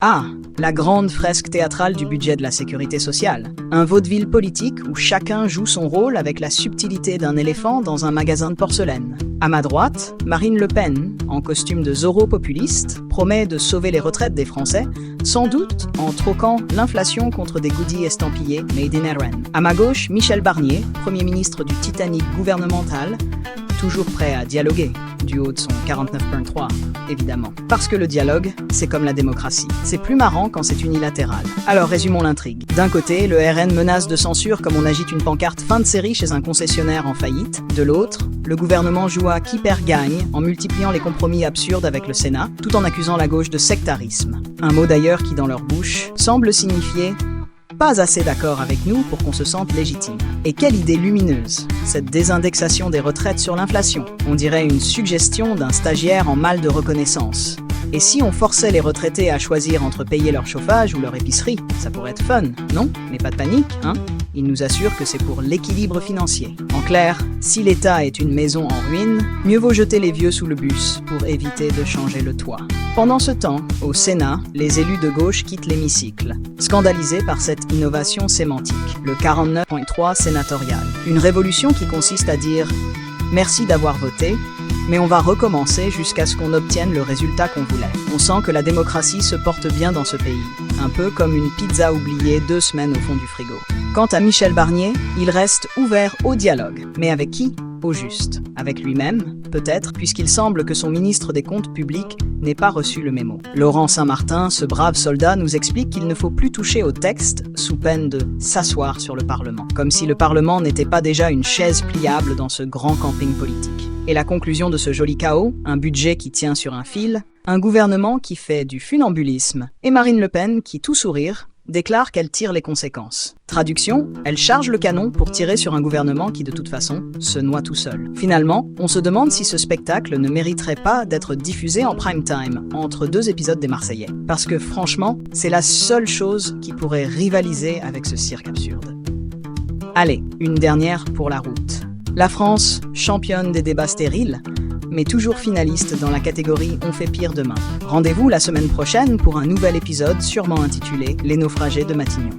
Ah, la grande fresque théâtrale du budget de la sécurité sociale. Un vaudeville politique où chacun joue son rôle avec la subtilité d'un éléphant dans un magasin de porcelaine. À ma droite, Marine Le Pen, en costume de Zorro populiste, promet de sauver les retraites des Français, sans doute en troquant l'inflation contre des goodies estampillés Made in Iran. À ma gauche, Michel Barnier, Premier ministre du Titanic gouvernemental, toujours prêt à dialoguer, du haut de son 49.3, évidemment. Parce que le dialogue, c'est comme la démocratie. C'est plus marrant quand c'est unilatéral. Alors résumons l'intrigue. D'un côté, le RN menace de censure comme on agite une pancarte fin de série chez un concessionnaire en faillite. De l'autre, le gouvernement joue à qui perd gagne en multipliant les compromis absurdes avec le Sénat, tout en accusant la gauche de sectarisme. Un mot d'ailleurs qui, dans leur bouche, semble signifier pas assez d'accord avec nous pour qu'on se sente légitime. Et quelle idée lumineuse, cette désindexation des retraites sur l'inflation. On dirait une suggestion d'un stagiaire en mal de reconnaissance. Et si on forçait les retraités à choisir entre payer leur chauffage ou leur épicerie, ça pourrait être fun, non? Mais pas de panique, hein? Il nous assure que c'est pour l'équilibre financier. En clair, si l'État est une maison en ruine, mieux vaut jeter les vieux sous le bus pour éviter de changer le toit. Pendant ce temps, au Sénat, les élus de gauche quittent l'hémicycle, scandalisés par cette innovation sémantique, le 49.3 sénatorial. Une révolution qui consiste à dire « merci d'avoir voté », mais on va recommencer jusqu'à ce qu'on obtienne le résultat qu'on voulait. On sent que la démocratie se porte bien dans ce pays, un peu comme une pizza oubliée 2 semaines au fond du frigo. Quant à Michel Barnier, il reste ouvert au dialogue. Mais avec qui? Au juste. Avec lui-même, peut-être, puisqu'il semble que son ministre des Comptes publics n'ait pas reçu le mémo. Laurent Saint-Martin, ce brave soldat, nous explique qu'il ne faut plus toucher au texte sous peine de s'asseoir sur le Parlement. Comme si le Parlement n'était pas déjà une chaise pliable dans ce grand camping politique. Et la conclusion de ce joli chaos, un budget qui tient sur un fil, un gouvernement qui fait du funambulisme, et Marine Le Pen qui, tout sourire, déclare qu'elle tire les conséquences. Traduction, elle charge le canon pour tirer sur un gouvernement qui, de toute façon, se noie tout seul. Finalement, on se demande si ce spectacle ne mériterait pas d'être diffusé en prime time, entre 2 épisodes des Marseillais. Parce que franchement, c'est la seule chose qui pourrait rivaliser avec ce cirque absurde. Allez, une dernière pour la route. La France, championne des débats stériles, mais toujours finaliste dans la catégorie On fait pire demain. Rendez-vous la semaine prochaine pour un nouvel épisode sûrement intitulé Les naufragés de Matignon.